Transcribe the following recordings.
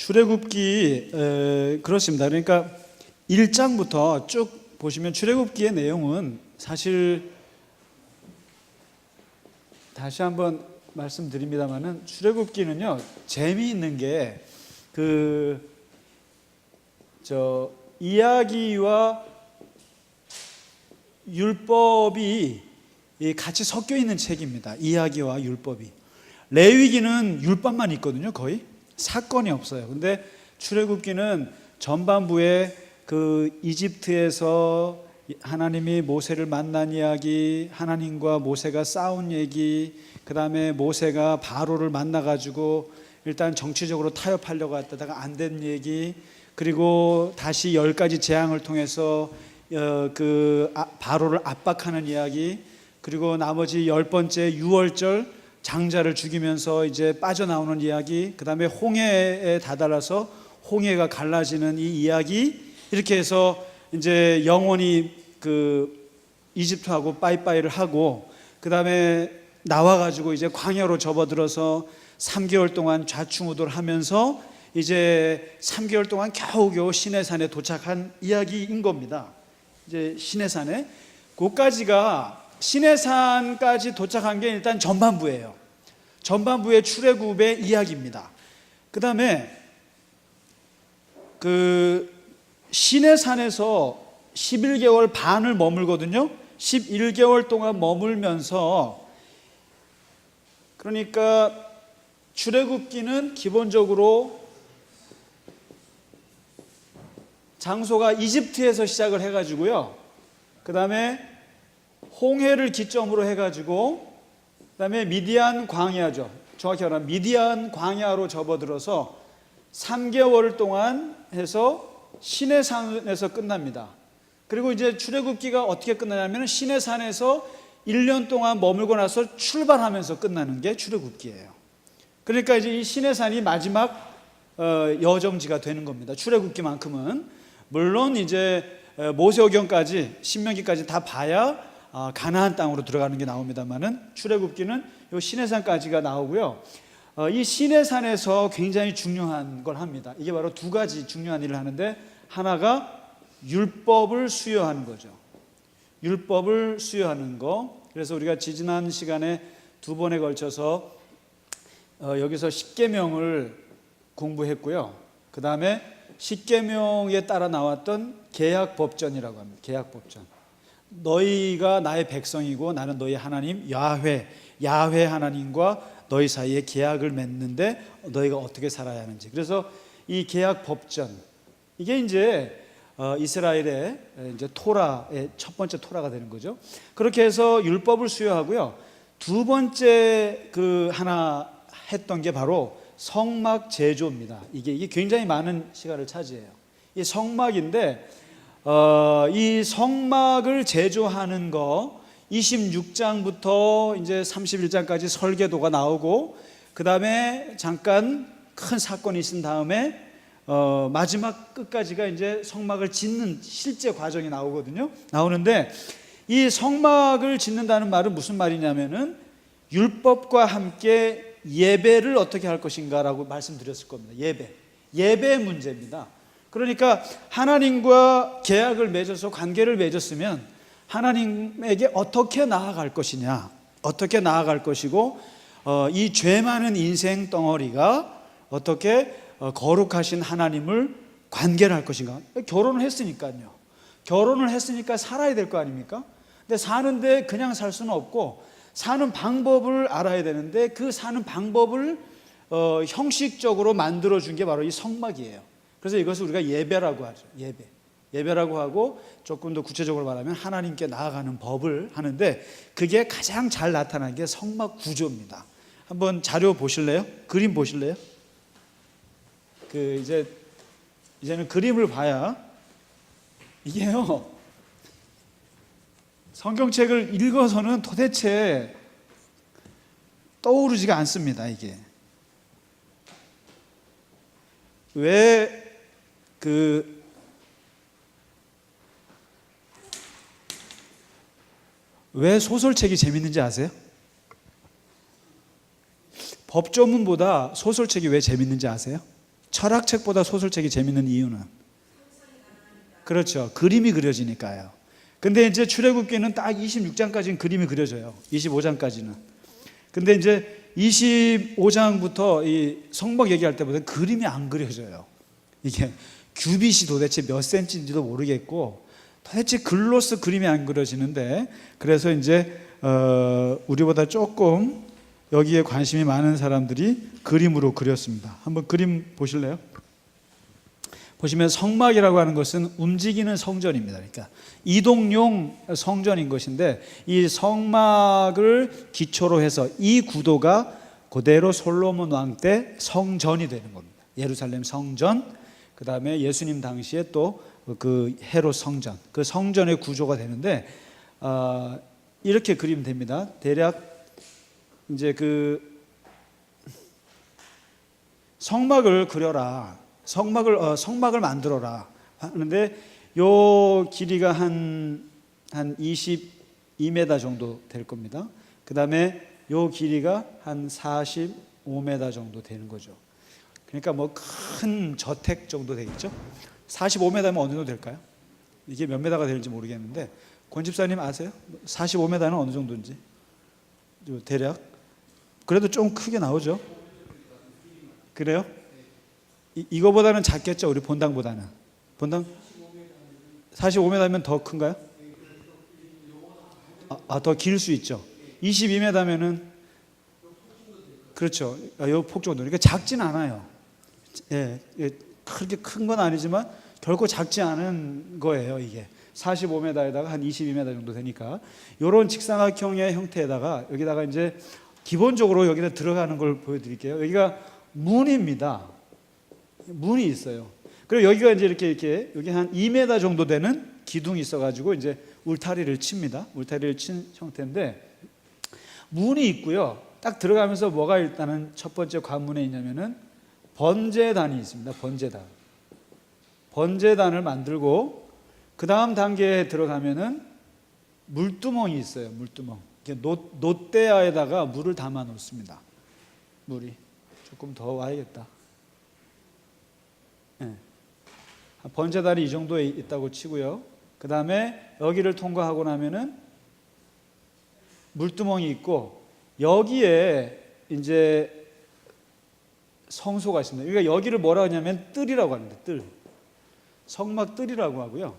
출애굽기 그렇습니다. 그러니까 1장부터 쭉 보시면 출애굽기의 내용은 사실 다시 한번 말씀드립니다만은 출애굽기는요 재미있는 게 이야기와 율법이 같이 섞여 있는 책입니다. 이야기와 율법이. 레위기는 율법만 있거든요. 거의 사건이 없어요. 근데 출애굽기는 전반부에 이집트에서 하나님이 모세를 만난 이야기, 하나님과 모세가 싸운 얘기, 그 다음에 모세가 바로를 만나가지고 일단 정치적으로 타협하려고 했다가 안 된 얘기, 그리고 다시 10가지 재앙을 통해서 바로를 압박하는 이야기, 그리고 나머지 10번째 유월절 장자를 죽이면서 이제 빠져나오는 이야기, 그 다음에 홍해에 다다라서 홍해가 갈라지는 이 이야기, 이렇게 해서 이제 영원히 이집트하고 빠이빠이를 하고, 그 다음에 나와가지고 이제 광야로 접어들어서 3개월 동안 좌충우돌 하면서 이제 3개월 동안 겨우겨우 시내산에 도착한 이야기인 겁니다. 이제 시내산에, 그까지가 시내산까지 도착한 게 일단 전반부예요. 전반부의 출애굽의 이야기입니다. 그 다음에 시내산에서 11개월 반을 머물거든요. 11개월 동안 머물면서, 그러니까 출애굽기는 기본적으로 장소가 이집트에서 시작을 해가지고요. 그 다음에 홍해를 기점으로 해가지고, 그 다음에 미디안 광야죠. 정확히 말하면 미디안 광야로 접어들어서 3개월 동안 해서 시내산에서 끝납니다. 그리고 이제 출애굽기가 어떻게 끝나냐면 시내산에서 1년 동안 머물고 나서 출발하면서 끝나는 게 출애굽기예요. 그러니까 이제 이 시내산이 마지막 여정지가 되는 겁니다. 출애굽기만큼은. 물론 이제 모세오경까지, 신명기까지 다 봐야 가나안 땅으로 들어가는 게 나옵니다만은 출애굽기는 이 시내산까지가 나오고요. 이 시내산에서 굉장히 중요한 걸 합니다. 이게 바로 두 가지 중요한 일을 하는데, 하나가 율법을 수여하는 거죠. 율법을 수여하는 거. 그래서 우리가 지지난 시간에 두 번에 걸쳐서 여기서 십계명을 공부했고요. 그 다음에 십계명에 따라 나왔던 계약법전이라고 합니다. 계약법전. 너희가 나의 백성이고 나는 너희 하나님 야훼 하나님과 너희 사이에 계약을 맺는데 너희가 어떻게 살아야 하는지. 그래서 이 계약법전, 이게 이제 이스라엘의 이제 토라의 첫 번째 토라가 되는 거죠. 그렇게 해서 율법을 수여하고요. 두 번째 하나 했던 게 바로 성막 제조입니다. 이게 굉장히 많은 시간을 차지해요. 이 성막인데, 이 성막을 제조하는 거 26장부터 이제 31장까지 설계도가 나오고, 그 다음에 잠깐 큰 사건이 있은 다음에 마지막 끝까지가 이제 성막을 짓는 실제 과정이 나오는데, 이 성막을 짓는다는 말은 무슨 말이냐면은 율법과 함께 예배를 어떻게 할 것인가라고 말씀드렸을 겁니다. 예배의 문제입니다. 그러니까 하나님과 계약을 맺어서 관계를 맺었으면 하나님에게 어떻게 나아갈 것이냐, 어떻게 나아갈 것이고, 이 죄 많은 인생 덩어리가 어떻게 거룩하신 하나님을 관계를 할 것인가. 결혼을 했으니까요. 결혼을 했으니까 살아야 될 거 아닙니까? 근데 사는데 그냥 살 수는 없고 사는 방법을 알아야 되는데, 그 사는 방법을 형식적으로 만들어준 게 바로 이 성막이에요. 그래서 이것을 우리가 예배라고 하죠. 예배라고 하고, 조금 더 구체적으로 말하면 하나님께 나아가는 법을 하는데, 그게 가장 잘 나타난 게 성막 구조입니다. 한번 자료 보실래요? 그림 보실래요? 이제는 그림을 봐야, 이게요, 성경책을 읽어서는 도대체 떠오르지가 않습니다. 이게 왜 소설책이 재밌는지 아세요? 법조문보다 소설책이 왜 재밌는지 아세요? 철학책보다 소설책이 재밌는 이유는 그렇죠. 그림이 그려지니까요. 근데 이제 출애굽기는 딱 26장까지는 그림이 그려져요. 25장까지는. 근데 이제 25장부터 이 성막 얘기할 때보다 그림이 안 그려져요. 이게 규빗이 도대체 몇 센치인지도 모르겠고 도대체 글로써 그림이 안 그려지는데, 그래서 이제 우리보다 조금 여기에 관심이 많은 사람들이 그림으로 그렸습니다. 한번 그림 보실래요? 보시면 성막이라고 하는 것은 움직이는 성전입니다. 그러니까 이동용 성전인 것인데, 이 성막을 기초로 해서 이 구도가 그대로 솔로몬 왕 때 성전이 되는 겁니다. 예루살렘 성전, 그 다음에 예수님 당시에 또 그 헤롯 성전, 그 성전의 구조가 되는데, 이렇게 그리면 됩니다. 대략 이제 그 성막을 그려라, 성막을 만들어라 하는데, 요 길이가 한 22m 정도 될 겁니다. 그 다음에 요 길이가 한 45m 정도 되는 거죠. 그러니까 뭐 큰 저택 정도 되겠죠. 45m면 어느 정도 될까요? 이게 몇 메다가 될지 모르겠는데, 권 집사님 아세요? 45m는 어느 정도인지 대략? 그래도 좀 크게 나오죠. 그래요? 이거보다는 작겠죠, 우리 본당보다는. 본당 45m면 더 큰가요? 더 길 수 있죠. 22m면은 그렇죠. 요 폭 정도. 그러니까 작진 않아요. 예, 그렇게 큰 건 아니지만 결코 작지 않은 거예요. 이게 45m에다가 한 22m 정도 되니까, 이런 직사각형의 형태에다가 여기다가 이제 기본적으로 여기다 들어가는 걸 보여드릴게요. 여기가 문입니다. 문이 있어요. 그리고 여기가 이제 이렇게 여기 한 2m 정도 되는 기둥이 있어가지고 이제 울타리를 칩니다. 울타리를 친 형태인데, 문이 있고요. 딱 들어가면서 뭐가 일단은 첫 번째 관문에 있냐면은 번제단이 있습니다. 번제단을 만들고, 그 다음 단계에 들어가면은 물두멍이 있어요. 물두멍. 놋대야에다가 물을 담아 놓습니다. 물이 조금 더 와야겠다. 네. 번제단이 이 정도에 있다고 치고요. 그 다음에 여기를 통과하고 나면은 물두멍이 있고, 여기에 이제 성소가 있습니다. 그러니까 여기를 뭐라고 하냐면 뜰이라고 합니다. 뜰. 성막 뜰이라고 하고요.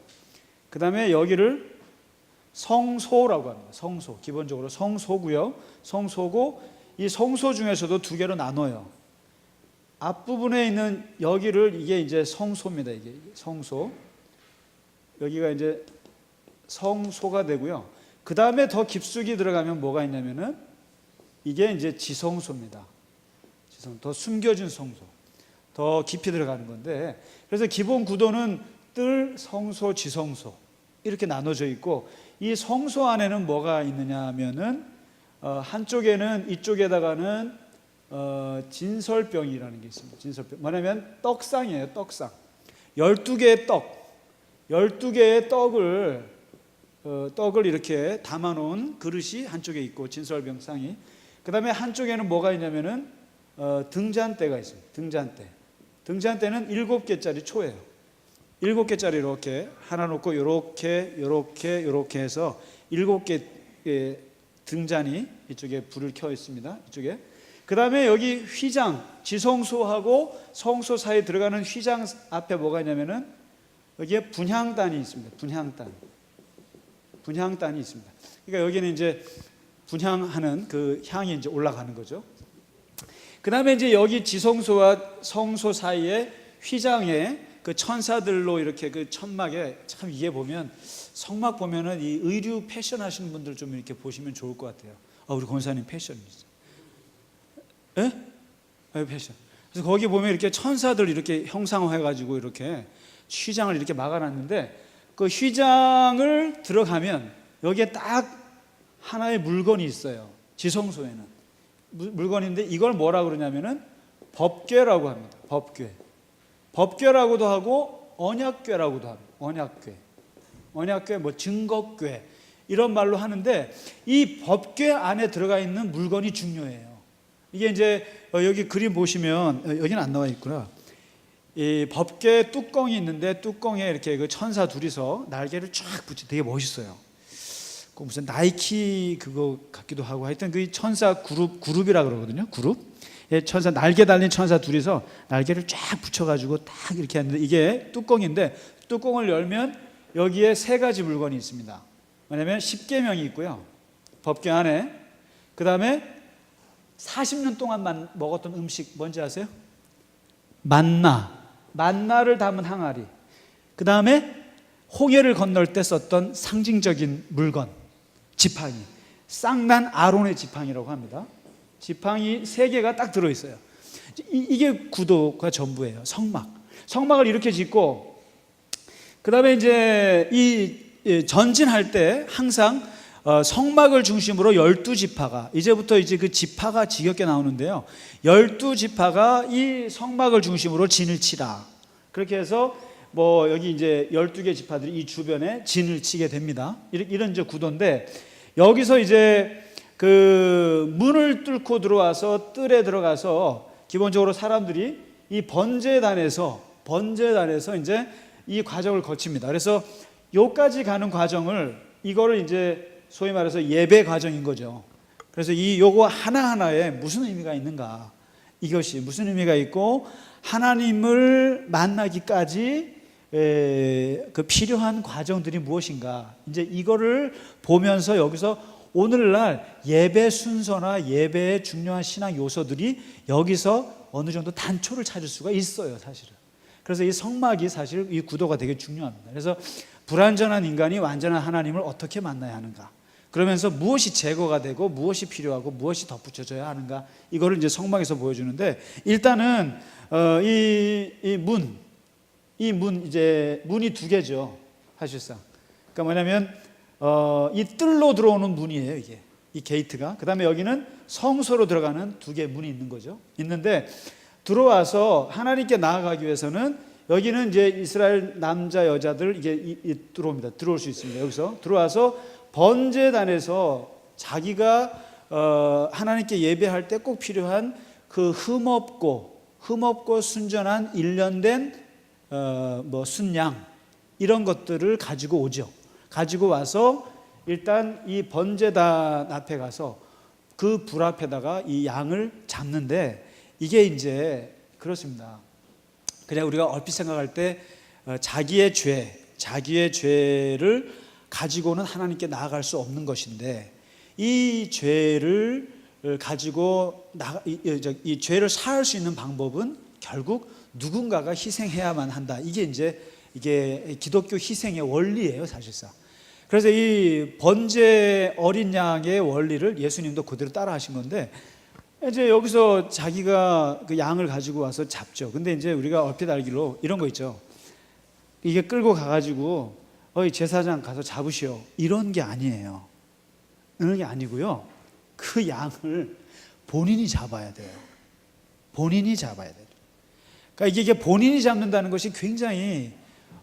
그 다음에 여기를 성소라고 합니다. 성소. 기본적으로 성소고요. 성소고, 이 성소 중에서도 두 개로 나눠요. 앞부분에 있는 여기를, 이게 이제 성소입니다. 이게 성소. 여기가 이제 성소가 되고요. 그 다음에 더 깊숙이 들어가면 뭐가 있냐면은 이게 이제 지성소입니다. 더 숨겨진 성소, 더 깊이 들어가는 건데, 그래서 기본 구도는 뜰, 성소, 지성소 이렇게 나눠져 있고, 이 성소 안에는 뭐가 있느냐 하면은 한쪽에는, 이쪽에다가는 진설병이라는 게 있습니다. 진설병. 뭐냐면 떡상이에요. 떡상. 12개의 떡, 12개의 떡을 이렇게 담아놓은 그릇이 한쪽에 있고, 진설병상이. 그 다음에 한쪽에는 뭐가 있냐면은 등잔대가 있습니다. 등잔대는 7개짜리 초예요. 7개짜리 이렇게 하나 놓고 이렇게 해서 7개 등잔이 이쪽에 불을 켜 있습니다. 이쪽에. 그 다음에 여기 휘장, 지성소하고 성소 사이에 들어가는 휘장 앞에 뭐가 있냐면은 여기에 분향단이 있습니다. 분향단이 있습니다. 그러니까 여기는 이제 분향하는 그 향이 이제 올라가는 거죠. 그 다음에 이제 여기 지성소와 성소 사이에 휘장에 그 천사들로 이렇게 그 천막에, 참 이게 보면 성막 보면은 이 의류 패션 하시는 분들 좀 이렇게 보시면 좋을 것 같아요. 우리 권사님 패션이죠. 예? 패션. 그래서 거기 보면 이렇게 천사들 이렇게 형상화해가지고 이렇게 휘장을 이렇게 막아놨는데, 그 휘장을 들어가면 여기에 딱 하나의 물건이 있어요. 지성소에는 물건인데, 이걸 뭐라 그러냐면은 법궤라고 합니다. 법궤라고도 하고 언약궤라고도 합니다. 언약궤, 뭐 증거궤 이런 말로 하는데, 이 법궤 안에 들어가 있는 물건이 중요해요. 이게 이제 여기 그림 보시면, 여기는 안 나와 있구나. 이 법궤 뚜껑이 있는데 뚜껑에 이렇게 그 천사 둘이서 날개를 쫙 붙이 되게 멋있어요. 그 무슨 나이키 그거 같기도 하고 하여튼 그 천사 그룹이라 그러거든요. 그룹. 예, 천사 날개 달린 천사 둘이서 날개를 쫙 붙여가지고 딱 이렇게 하는데 이게 뚜껑인데 뚜껑을 열면 여기에 세 가지 물건이 있습니다. 뭐냐면 십계명이 있고요. 법궤 안에. 그 다음에 40년 동안 먹었던 음식 뭔지 아세요? 만나를 담은 항아리. 그 다음에 홍해를 건널 때 썼던 상징적인 물건, 지팡이. 쌍난 아론의 지팡이라고 합니다. 지팡이 3개가 딱 들어있어요. 이게 구도가 전부예요. 성막을 이렇게 짓고, 그 다음에 이제 이 전진할 때 항상 성막을 중심으로 12지파가, 이제부터 이제 그 지파가 지겹게 나오는데요. 12지파가 이 성막을 중심으로 진을 치라. 그렇게 해서 뭐 여기 이제 12개 지파들이 이 주변에 진을 치게 됩니다. 이런 이제 구도인데, 여기서 이제 그 문을 뚫고 들어와서 뜰에 들어가서 기본적으로 사람들이 이 번제단에서 이제 이 과정을 거칩니다. 그래서 요까지 가는 과정을, 이거를 이제 소위 말해서 예배 과정인 거죠. 그래서 요거 하나하나에 무슨 의미가 있는가, 이것이 무슨 의미가 있고 하나님을 만나기까지 그 필요한 과정들이 무엇인가, 이제 이거를 보면서 여기서 오늘날 예배 순서나 예배의 중요한 신앙 요소들이 여기서 어느 정도 단초를 찾을 수가 있어요, 사실은. 그래서 이 성막이 사실 이 구도가 되게 중요합니다. 그래서 불완전한 인간이 완전한 하나님을 어떻게 만나야 하는가, 그러면서 무엇이 제거가 되고 무엇이 필요하고 무엇이 덧붙여져야 하는가, 이거를 이제 성막에서 보여주는데, 일단은 이제 문이 2개죠, 사실상. 그러니까 뭐냐면 이 뜰로 들어오는 문이에요, 이게 이 게이트가. 그 다음에 여기는 성소로 들어가는 2개의 문이 있는 거죠. 있는데 들어와서 하나님께 나아가기 위해서는 여기는 이제 이스라엘 남자 여자들 이게 들어옵니다. 들어올 수 있습니다. 여기서 들어와서 번제단에서 자기가 하나님께 예배할 때 꼭 필요한 그 흠없고 순전한 일련된 순양, 이런 것들을 가지고 오죠. 가지고 와서 일단 이 번제단 앞에 가서 그 불 앞에다가 이 양을 잡는데, 이게 이제 그렇습니다. 그냥 우리가 얼핏 생각할 때 자기의 죄를 가지고는 하나님께 나아갈 수 없는 것인데, 이 죄를 가지고 이 죄를 사할 수 있는 방법은 결국 누군가가 희생해야만 한다. 이게 기독교 희생의 원리예요, 사실상. 그래서 이 번제 어린 양의 원리를 예수님도 그대로 따라 하신 건데, 이제 여기서 자기가 그 양을 가지고 와서 잡죠. 근데 이제 우리가 얼핏 알기로 이런 거 있죠. 이게 끌고 가가지고 제사장 가서 잡으시오, 이런 게 아니에요. 이런 게 아니고요. 그 양을 본인이 잡아야 돼요. 본인이 잡아야 돼요. 그러니까 이게 본인이 잡는다는 것이 굉장히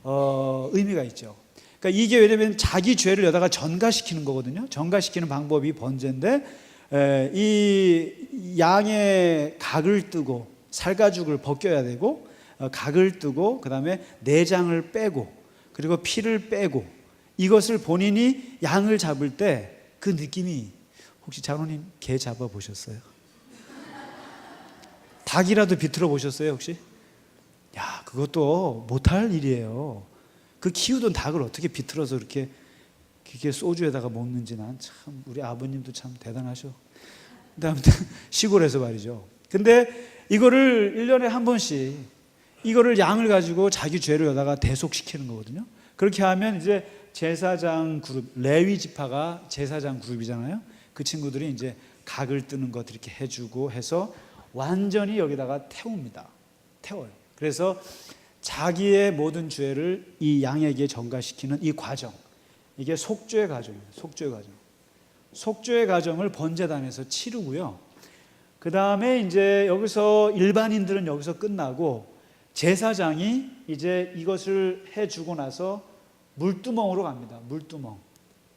의미가 있죠. 그러니까 이게 왜냐면 자기 죄를 여다가 전가시키는 거거든요. 전가시키는 방법이 번제인데, 이 양의 각을 뜨고 살가죽을 벗겨야 되고, 각을 뜨고 그 다음에 내장을 빼고 그리고 피를 빼고, 이것을 본인이 양을 잡을 때 그 느낌이, 혹시 장로님 개 잡아 보셨어요? 닭이라도 비틀어 보셨어요, 혹시? 야, 그것도 못할 일이에요. 그 키우던 닭을 어떻게 비틀어서 이렇게 소주에다가 먹는지, 난 참, 우리 아버님도 참 대단하셔. 근데 아무튼 시골에서 말이죠. 근데 이거를 1년에 한 번씩 이거를 양을 가지고 자기 죄를 여다가 대속시키는 거거든요. 그렇게 하면 이제 제사장 그룹, 레위 지파가 제사장 그룹이잖아요. 그 친구들이 이제 각을 뜨는 것 이렇게 해주고 해서 완전히 여기다가 태워요. 그래서 자기의 모든 죄를 이 양에게 전가시키는 이 과정, 이게 속죄의 과정입니다. 속죄의 과정을 번제단에서 치르고요. 그 다음에 이제 여기서 일반인들은 여기서 끝나고, 제사장이 이제 이것을 해주고 나서 물두멍으로 갑니다.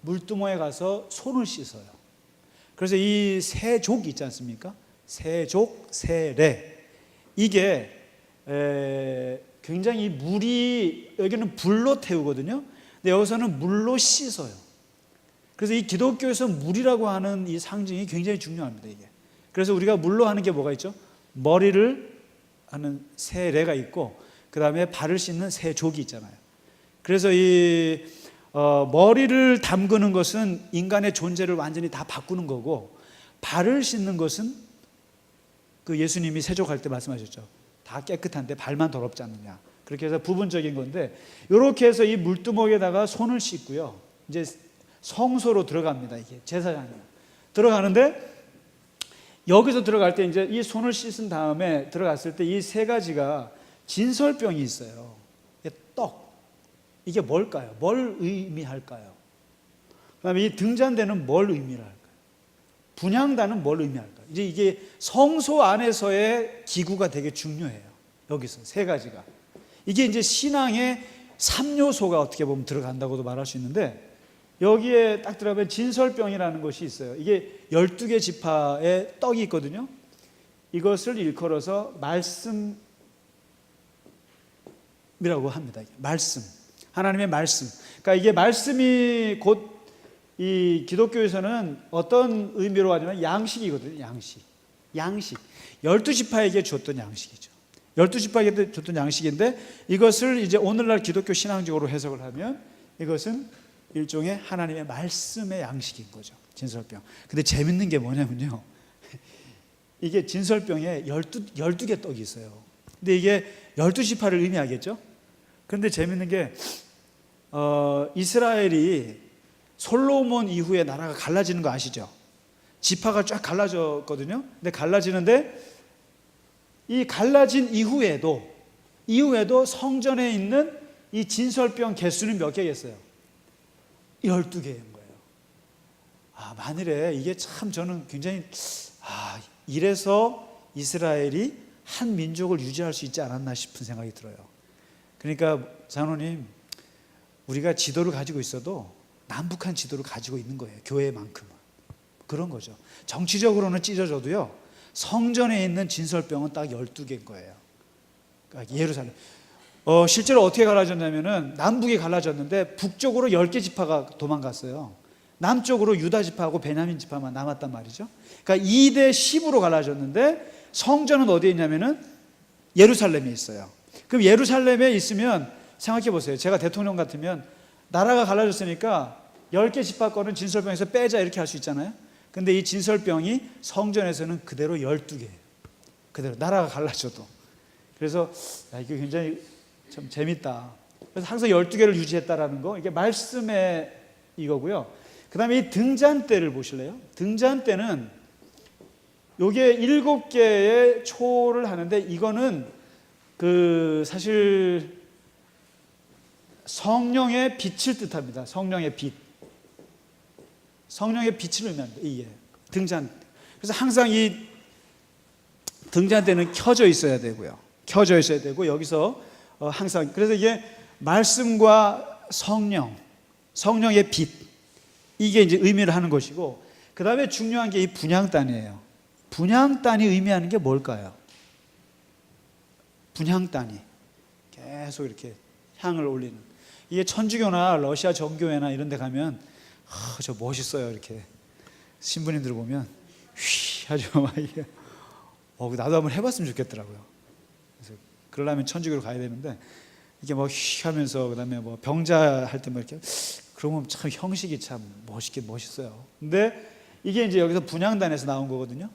물두멍에 가서 손을 씻어요. 그래서 이 세족 있지 않습니까? 세족, 세례, 이게 굉장히 물이, 여기는 불로 태우거든요. 근데 여기서는 물로 씻어요. 그래서 이 기독교에서 물이라고 하는 이 상징이 굉장히 중요합니다, 이게. 그래서 우리가 물로 하는 게 뭐가 있죠? 머리를 하는 세례가 있고, 그 다음에 발을 씻는 세족이 있잖아요. 그래서 이 머리를 담그는 것은 인간의 존재를 완전히 다 바꾸는 거고, 발을 씻는 것은 그 예수님이 세족할 때 말씀하셨죠. 다 깨끗한데 발만 더럽지 않느냐. 그렇게 해서 부분적인 건데, 이렇게 해서 이 물두멍에다가 손을 씻고요, 이제 성소로 들어갑니다. 이게 제사장이 들어가는데, 여기서 들어갈 때 이제 이 손을 씻은 다음에 들어갔을 때 이 세 가지가 진설병이 있어요. 떡. 이게 뭘까요? 뭘 의미할까요? 그다음에 이 등잔대는 뭘 의미할까요? 분향단은 뭘 의미할까요? 이제 이게 성소 안에서의 기구가 되게 중요해요. 여기서 세 가지가. 이게 이제 신앙의 3요소가 어떻게 보면 들어간다고도 말할 수 있는데, 여기에 딱 들어가면 진설병이라는 것이 있어요. 이게 12개 지파의 떡이 있거든요. 이것을 일컬어서 말씀이라고 합니다. 말씀. 하나님의 말씀. 그러니까 이게 말씀이 곧 이 기독교에서는 어떤 의미로 하냐면 양식이거든요. 양식. 12지파에게 줬던 양식이죠. 12지파에게 줬던 양식인데, 이것을 이제 오늘날 기독교 신앙적으로 해석을 하면 이것은 일종의 하나님의 말씀의 양식인 거죠. 진설병. 근데 재밌는 게 뭐냐면요, 이게 진설병에 12개 떡이 있어요. 근데 이게 12지파를 의미하겠죠. 그런데 재밌는 게 이스라엘이 솔로몬 이후에 나라가 갈라지는 거 아시죠? 지파가 쫙 갈라졌거든요. 근데 갈라지는데, 이 갈라진 이후에도 성전에 있는 이 진설병 개수는 몇 개겠어요? 12개인 거예요. 만일에 이게 참 저는 굉장히 이래서 이스라엘이 한 민족을 유지할 수 있지 않았나 싶은 생각이 들어요. 그러니까 장로님, 우리가 지도를 가지고 있어도 남북한 지도를 가지고 있는 거예요. 교회만큼은. 그런 거죠. 정치적으로는 찢어져도요, 성전에 있는 진설병은 딱 12개인 거예요. 그러니까 예루살렘. 실제로 어떻게 갈라졌냐면은, 남북이 갈라졌는데 북쪽으로 10개 지파가 도망갔어요. 남쪽으로 유다 지파하고 베냐민 지파만 남았단 말이죠. 그러니까 2대 10으로 갈라졌는데, 성전은 어디에 있냐면은 예루살렘에 있어요. 그럼 예루살렘에 있으면 생각해 보세요. 제가 대통령 같으면 나라가 갈라졌으니까 10개 지파권은 진설병에서 빼자, 이렇게 할 수 있잖아요. 근데 이 진설병이 성전에서는 그대로 12개예요. 그대로 나라가 갈라져도. 그래서 이게 굉장히 참 재밌다. 그래서 항상 12개를 유지했다라는 거, 이게 말씀의 이거고요. 그 다음에 이 등잔대를 보실래요? 등잔대는 요게 7개의 초를 하는데, 이거는 사실 성령의 빛을 뜻합니다. 성령의 빛. 성령의 빛을 의미합니다. 이게 등잔대. 그래서 항상 이 등잔대는 켜져 있어야 되고요. 켜져 있어야 되고, 여기서 항상, 그래서 이게 말씀과 성령의 빛, 이게 이제 의미를 하는 것이고, 그 다음에 중요한 게 이 분향단이에요. 분향단이 의미하는 게 뭘까요? 분향단이 계속 이렇게 향을 올리는, 이게 천주교나 러시아 정교회나 이런 데 가면 저 멋있어요. 이렇게 신부님들 보면 휘 하죠. 막 이게 나도 한번 해봤으면 좋겠더라고요. 그래서 그러려면 천주교로 가야 되는데, 이게 뭐 휘 하면서, 그다음에 뭐 병자 할 때 뭐 이렇게, 그러면 참 형식이 참 멋있어요. 근데 이게 이제 여기서 분향단에서 나온 거거든요.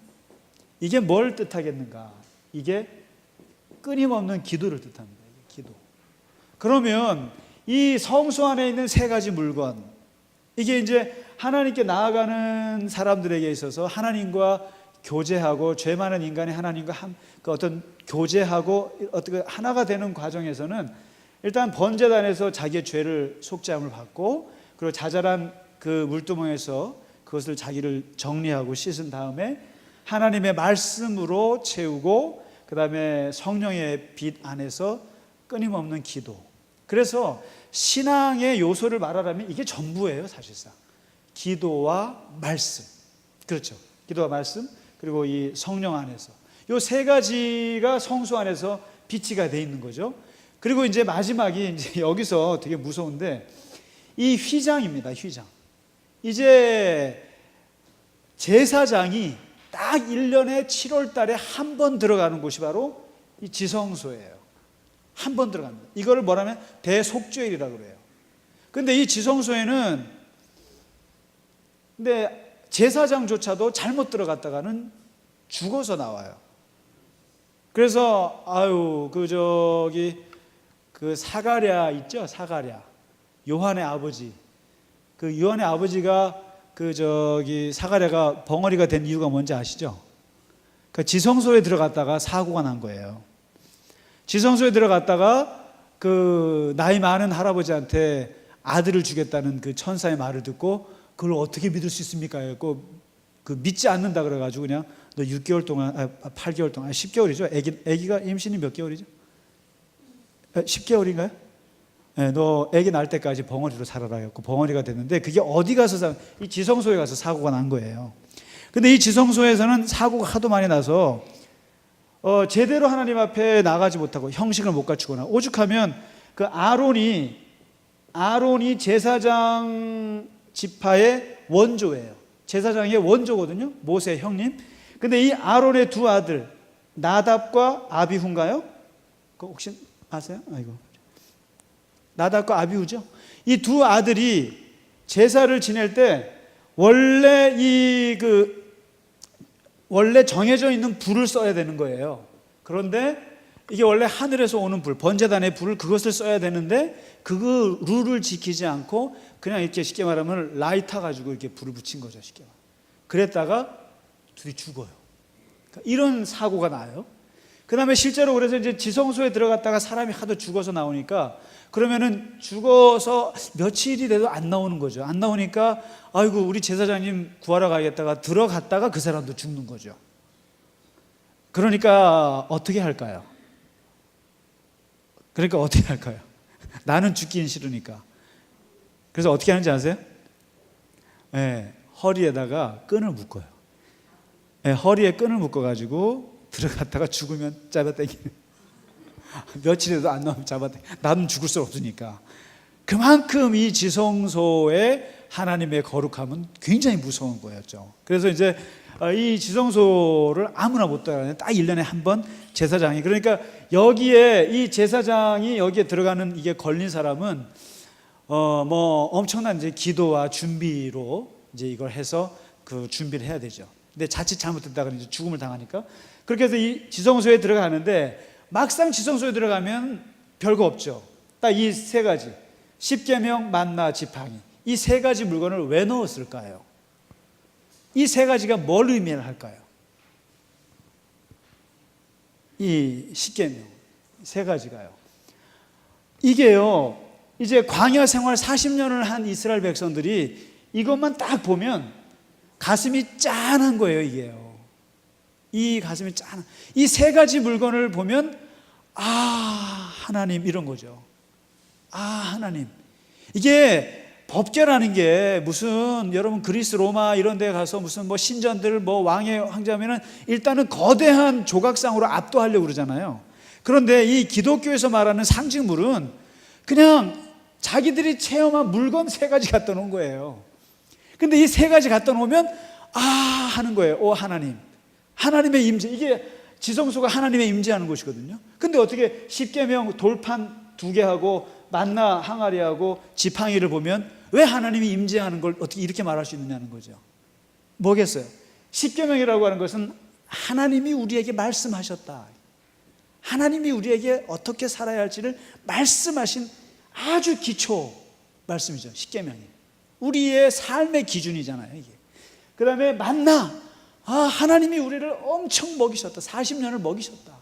이게 뭘 뜻하겠는가? 이게 끊임없는 기도를 뜻합니다. 기도. 그러면 이 성소 안에 있는 세 가지 물건, 이게 이제 하나님께 나아가는 사람들에게 있어서 하나님과 교제하고, 죄 많은 인간이 하나님과 어떤 교제하고 어떻게 하나가 되는 과정에서는, 일단 번제단에서 자기의 죄를 속죄함을 받고, 그리고 자잘한 그 물두멍에서 그것을 자기를 정리하고 씻은 다음에 하나님의 말씀으로 채우고, 그 다음에 성령의 빛 안에서 끊임없는 기도. 그래서 신앙의 요소를 말하라면 이게 전부예요, 사실상. 기도와 말씀. 그렇죠. 기도와 말씀, 그리고 이 성령 안에서. 이 세 가지가 성소 안에서 비치가 되어 있는 거죠. 그리고 이제 마지막이 이제 여기서 되게 무서운데 이 휘장입니다. 휘장. 이제 제사장이 딱 1년에 7월 달에 한 번 들어가는 곳이 바로 이 지성소예요. 한 번 들어갑니다. 이거를 뭐라면 대속죄일이라고 그래요. 근데 이 지성소에는 근데 제사장조차도 잘못 들어갔다가는 죽어서 나와요. 그래서 그 사가랴 있죠? 사가랴. 요한의 아버지. 그 요한의 아버지가 사가랴가 벙어리가 된 이유가 뭔지 아시죠? 그 지성소에 들어갔다가 사고가 난 거예요. 지성소에 들어갔다가 그 나이 많은 할아버지한테 아들을 주겠다는 그 천사의 말을 듣고 그걸 어떻게 믿을 수 있습니까? 그 믿지 않는다 그래가지고 그냥 너 6개월 동안, 8개월 동안, 10개월이죠? 애기가 임신이 몇 개월이죠? 10개월인가요? 네, 너 애기 날 때까지 벙어리로 살아라 했고 벙어리가 됐는데 그게 어디 가서 이 지성소에 가서 사고가 난 거예요. 근데 이 지성소에서는 사고가 하도 많이 나서 제대로 하나님 앞에 나가지 못하고 형식을 못 갖추거나 오죽하면 그 아론이 제사장 지파의 원조예요. 제사장의 원조거든요. 모세 형님. 근데 이 아론의 두 아들 나답과 아비후인가요? 그거 혹시 아세요? 나답과 아비후죠. 이 두 아들이 제사를 지낼 때 원래 원래 정해져 있는 불을 써야 되는 거예요. 그런데 이게 원래 하늘에서 오는 불, 번제단의 불을 그것을 써야 되는데 그 룰을 지키지 않고 그냥 이렇게 쉽게 말하면 라이터 가지고 이렇게 불을 붙인 거죠. 쉽게 말하면. 그랬다가 둘이 죽어요. 그러니까 이런 사고가 나요. 그 다음에 실제로 그래서 이제 지성소에 들어갔다가 사람이 하도 죽어서 나오니까 그러면은 죽어서 며칠이 돼도 안 나오는 거죠. 안 나오니까 아이고 우리 제사장님 구하러 가겠다가 들어갔다가 그 사람도 죽는 거죠. 그러니까 어떻게 할까요? 나는 죽기는 싫으니까. 그래서 어떻게 하는지 아세요? 네, 허리에다가 끈을 묶어요. 네, 허리에 끈을 묶어가지고 들어갔다가 죽으면 잡아당기는. 며칠에도 안 나오면 잡아당기는. 나는 죽을 수 없으니까. 그만큼 이 지성소의 하나님의 거룩함은 굉장히 무서운 거였죠. 그래서 이제 이 지성소를 아무나 못 들어가는 딱 1년에 한 번 제사장이, 그러니까 여기에 이 제사장이 여기에 들어가는 이게 걸린 사람은 뭐 엄청난 이제 기도와 준비로 이제 이걸 해서 그 준비를 해야 되죠. 근데 자칫 잘못했다가 이제 죽음을 당하니까 그렇게 해서 이 지성소에 들어가는데 막상 지성소에 들어가면 별거 없죠. 딱 이 세 가지 십계명, 만나, 지팡이, 이 세 가지 물건을 왜 넣었을까요? 이 세 가지가 뭘 의미할까요? 이 십계명 세 가지가요. 이게요, 이제 광야 생활 40년을 한 이스라엘 백성들이 이것만 딱 보면 가슴이 짠한 거예요. 이게요. 이 가슴이 짠한, 이 세 가지 물건을 보면 하나님, 이런 거죠. 하나님. 이게 법궤라는 게 무슨 여러분 그리스 로마 이런 데 가서 무슨 뭐 신전들 뭐 왕의 황제하면은 일단은 거대한 조각상으로 압도하려고 그러잖아요. 그런데 이 기독교에서 말하는 상징물은 그냥 자기들이 체험한 물건 세 가지 갖다 놓은 거예요. 근데 이 세 가지 갖다 놓으면 하는 거예요. 하나님, 하나님의 임재. 이게 지성소가 하나님의 임재하는 곳이거든요. 근데 어떻게 십계명 돌판 2개 하고 만나 항아리하고 지팡이를 보면 왜 하나님이 임재하는 걸 어떻게 이렇게 말할 수 있느냐는 거죠. 뭐겠어요? 십계명이라고 하는 것은 하나님이 우리에게 말씀하셨다. 하나님이 우리에게 어떻게 살아야 할지를 말씀하신 아주 기초 말씀이죠. 십계명이 우리의 삶의 기준이잖아요. 이게. 그 다음에 만나, 하나님이 우리를 엄청 먹이셨다. 40년을 먹이셨다.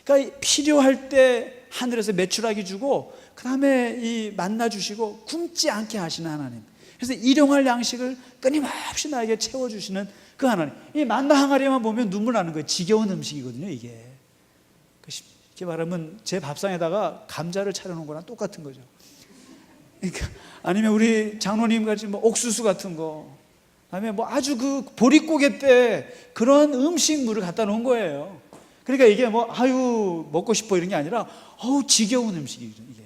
그러니까 필요할 때 하늘에서 메추라기 주고 그 다음에 이 만나 주시고 굶지 않게 하시는 하나님. 그래서 일용할 양식을 끊임없이 나에게 채워주시는 그 하나님. 이 만나 항아리만 보면 눈물 나는 거예요. 지겨운 음식이거든요. 이게 쉽게 말하면 제 밥상에다가 감자를 차려놓은 거랑 똑같은 거죠. 그러니까 아니면 우리 장로님 같이 뭐 옥수수 같은 거, 그다음에 뭐 아주 그 보릿고개 때 그런 음식물을 갖다 놓은 거예요. 그러니까 이게 뭐 아유 먹고 싶어 이런 게 아니라 어우 지겨운 음식이죠 이게.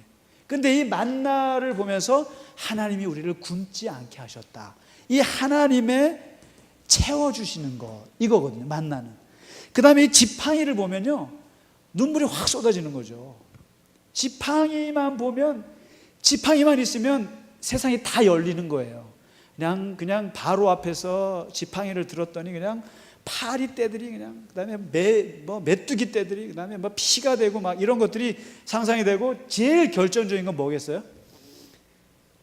근데 이 만나를 보면서 하나님이 우리를 굶지 않게 하셨다. 이 하나님의 채워주시는 거 이거거든요. 만나는. 그 다음에 이 지팡이를 보면요 눈물이 확 쏟아지는 거죠. 지팡이만 보면, 지팡이만 있으면 세상이 다 열리는 거예요. 그냥 바로 앞에서 지팡이를 들었더니 그냥 파리 떼들이 그냥, 그다음에 메뚜기 떼들이, 그다음에 뭐 피가 되고 막 이런 것들이 상상이 되고, 제일 결정적인 건 뭐겠어요?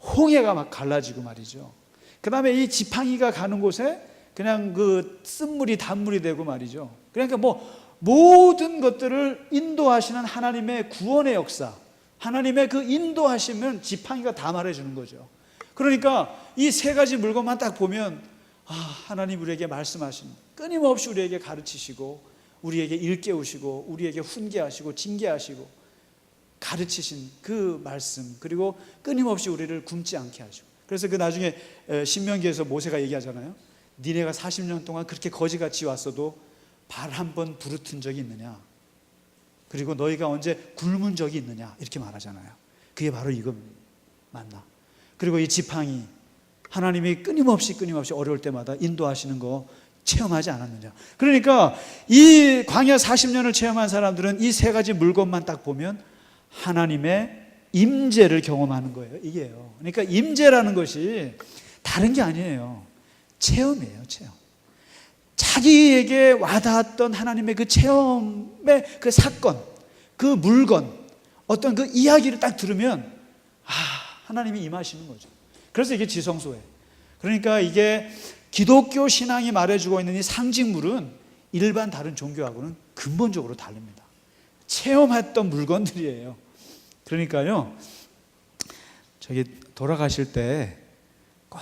홍해가 막 갈라지고 말이죠. 그다음에 이 지팡이가 가는 곳에 그냥 그 쓴물이 단물이 되고 말이죠. 그러니까 뭐 모든 것들을 인도하시는 하나님의 구원의 역사, 하나님의 그 인도하시면 지팡이가 다 말해주는 거죠. 그러니까 이 세 가지 물건만 딱 보면 하나님 우리에게 말씀하신, 끊임없이 우리에게 가르치시고 우리에게 일깨우시고 우리에게 훈계하시고 징계하시고 가르치신 그 말씀, 그리고 끊임없이 우리를 굶지 않게 하시고. 그래서 그 나중에 신명기에서 모세가 얘기하잖아요. 니네가 40년 동안 그렇게 거지같이 왔어도 발 한 번 부르튼 적이 있느냐, 그리고 너희가 언제 굶은 적이 있느냐, 이렇게 말하잖아요. 그게 바로 이거 맞나. 그리고 이 지팡이, 하나님이 끊임없이 어려울 때마다 인도하시는 거 체험하지 않았느냐. 그러니까 이 광야 40년을 체험한 사람들은 이 세 가지 물건만 딱 보면 하나님의 임재를 경험하는 거예요. 이게요. 그러니까 임재라는 것이 다른 게 아니에요. 체험이에요. 체험. 자기에게 와닿았던 하나님의 그 체험의 그 사건, 그 물건, 어떤 그 이야기를 딱 들으면 하나님이 임하시는 거죠. 그래서 이게 지성소예요. 그러니까 이게 기독교 신앙이 말해주고 있는 이 상징물은 일반 다른 종교하고는 근본적으로 다릅니다. 체험했던 물건들이에요. 그러니까요, 저기 돌아가실 때 꼭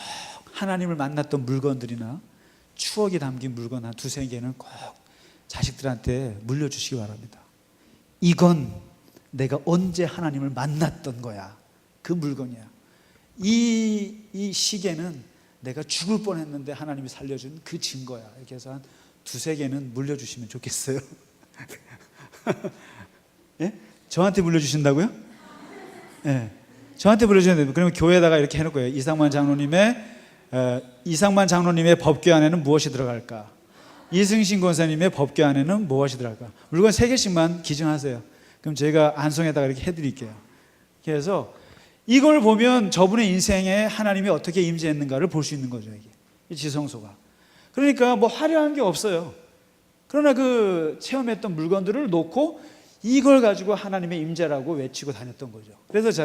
하나님을 만났던 물건들이나 추억이 담긴 물건 한 두세 개는 꼭 자식들한테 물려주시기 바랍니다. 이건 내가 언제 하나님을 만났던 거야. 그 물건이야. 이 시계는 내가 죽을 뻔했는데 하나님이 살려준 그 증거야. 이렇게 해서 한 두세 개는 물려주시면 좋겠어요. 예? 저한테 물려주신다고요? 예. 저한테 물려주시면 그러면 교회에다가 이렇게 해놓을 거예요. 이상만 장로님의 법궤 안에는 무엇이 들어갈까? 이승신 권사님의 법궤 안에는 무엇이 들어갈까? 물건 3개씩만 기증하세요. 그럼 제가 안성에다가 이렇게 해드릴게요. 그래서 이걸 보면 저분의 인생에 하나님이 어떻게 임재했는가를 볼 수 있는 거죠. 이게 이 지성소가. 그러니까 뭐 화려한 게 없어요. 그러나 그 체험했던 물건들을 놓고 이걸 가지고 하나님의 임재라고 외치고 다녔던 거죠. 그래서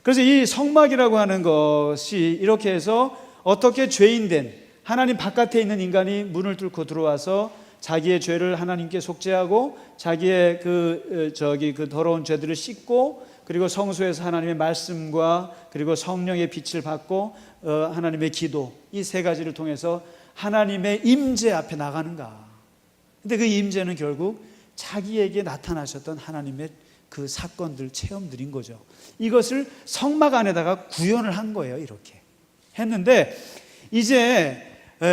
그래서 이 성막이라고 하는 것이 이렇게 해서 어떻게 죄인된 하나님 바깥에 있는 인간이 문을 뚫고 들어와서 자기의 죄를 하나님께 속죄하고 자기의 그 더러운 죄들을 씻고, 그리고 성소에서 하나님의 말씀과 그리고 성령의 빛을 받고 하나님의 기도, 이 세 가지를 통해서 하나님의 임재 앞에 나가는가. 근데 그 임재는 결국 자기에게 나타나셨던 하나님의 그 사건들, 체험들인 거죠. 이것을 성막 안에다가 구현을 한 거예요. 이렇게 했는데, 이제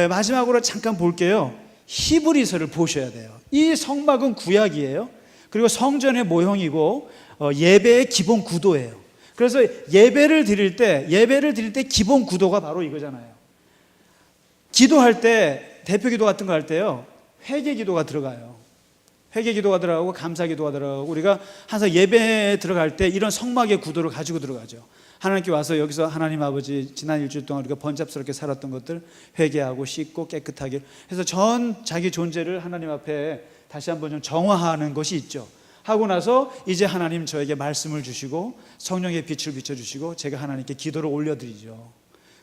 마지막으로 잠깐 볼게요. 히브리서를 보셔야 돼요. 이 성막은 구약이에요. 그리고 성전의 모형이고 예배의 기본 구도예요. 그래서 예배를 드릴 때 기본 구도가 바로 이거잖아요. 기도할 때, 대표 기도 같은 거 할 때요, 회개 기도가 들어가요. 회개 기도가 들어가고 감사 기도가 들어가고, 우리가 항상 예배에 들어갈 때 이런 성막의 구도를 가지고 들어가죠. 하나님께 와서 여기서 하나님 아버지, 지난 일주일 동안 우리가 번잡스럽게 살았던 것들 회개하고 씻고 깨끗하게 해서 전 자기 존재를 하나님 앞에 다시 한번 좀 정화하는 것이 있죠. 하고 나서 이제 하나님 저에게 말씀을 주시고 성령의 빛을 비춰주시고 제가 하나님께 기도를 올려드리죠.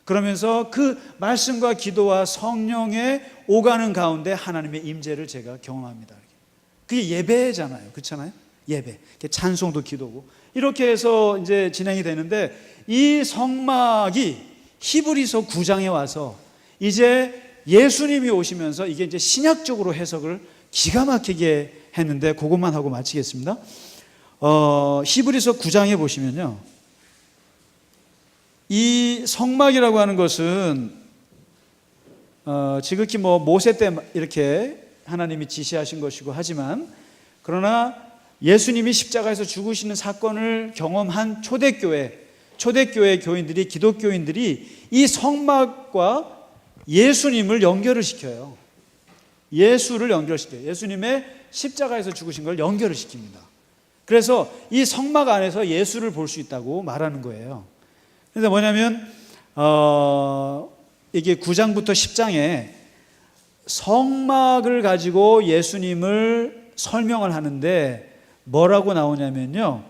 그러면서 그 말씀과 기도와 성령의 오가는 가운데 하나님의 임재를 제가 경험합니다. 그게 예배잖아요. 그렇잖아요? 예배. 찬송도 기도고. 이렇게 해서 이제 진행이 되는데, 이 성막이 히브리서 9장에 와서 이제 예수님이 오시면서 이게 이제 신약적으로 해석을 기가 막히게 했는데, 그것만 하고 마치겠습니다. 히브리서 9장에 보시면요, 이 성막이라고 하는 것은 지극히 뭐 모세 때 이렇게 하나님이 지시하신 것이고 하지만 그러나 예수님이 십자가에서 죽으시는 사건을 경험한 초대교회 교인들이 기독교인들이 이 성막과 예수님을 연결을 시켜요. 예수를 연결시켜요. 예수님의 십자가에서 죽으신 걸 연결을 시킵니다. 그래서 이 성막 안에서 예수를 볼 수 있다고 말하는 거예요. 그래서 뭐냐면 이게 9장부터 10장에 성막을 가지고 예수님을 설명을 하는데 뭐라고 나오냐면요.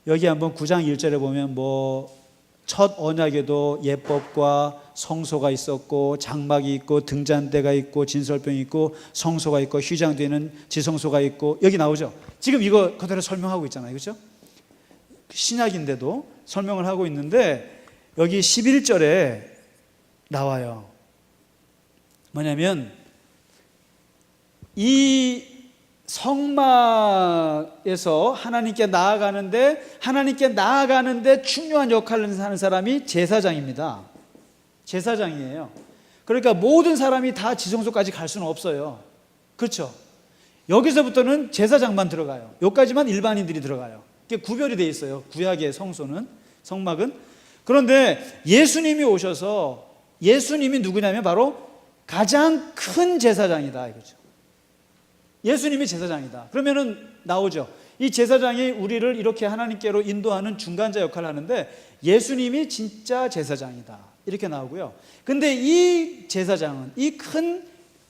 여기 한번 9장 1절에 보면 첫 언약에도 예법과 성소가 있었고 장막이 있고 등잔대가 있고 진설병이 있고 성소가 있고 휘장되는 지성소가 있고 여기 나오죠. 지금 이거 그대로 설명하고 있잖아요. 그렇죠? 신약인데도 설명을 하고 있는데 여기 11절에 나와요. 뭐냐면 이 성막에서 하나님께 나아가는데 중요한 역할을 하는 사람이 제사장입니다. 제사장이에요. 그러니까 모든 사람이 다 지성소까지 갈 수는 없어요. 그렇죠? 여기서부터는 제사장만 들어가요. 여기까지만 일반인들이 들어가요. 이게 구별이 돼 있어요. 구약의 성막은. 그런데 예수님이 오셔서 예수님이 누구냐면 바로 가장 큰 제사장이다 이거죠. 예수님이 제사장이다. 그러면은 나오죠. 이 제사장이 우리를 이렇게 하나님께로 인도하는 중간자 역할을 하는데 예수님이 진짜 제사장이다. 이렇게 나오고요. 근데 이 큰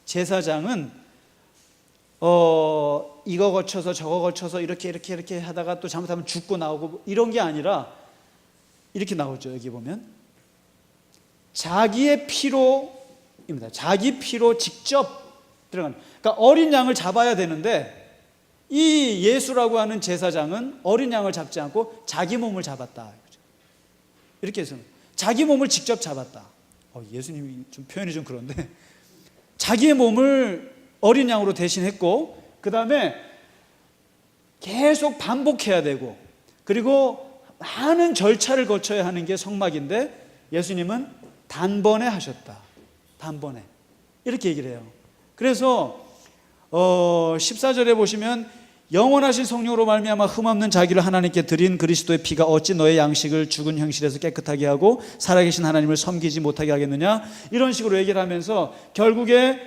제사장은 이거 거쳐서 저거 거쳐서 이렇게 하다가 또 잘못하면 죽고 나오고 이런 게 아니라 이렇게 나오죠. 여기 보면 자기의 피로입니다. 자기 피로 직접 들어가는. 그러니까 어린 양을 잡아야 되는데 이 예수라고 하는 제사장은 어린 양을 잡지 않고 자기 몸을 잡았다. 이렇게 해서 자기 몸을 직접 잡았다. 예수님이 좀 표현이 좀 그런데 자기의 몸을 어린 양으로 대신했고 그 다음에 계속 반복해야 되고 그리고 많은 절차를 거쳐야 하는 게 성막인데 예수님은 단번에 하셨다. 단번에. 이렇게 얘기를 해요. 그래서 14절에 보시면 영원하신 성령으로 말미암아 흠없는 자기를 하나님께 드린 그리스도의 피가 어찌 너의 양식을 죽은 형실에서 깨끗하게 하고 살아계신 하나님을 섬기지 못하게 하겠느냐 이런 식으로 얘기를 하면서 결국에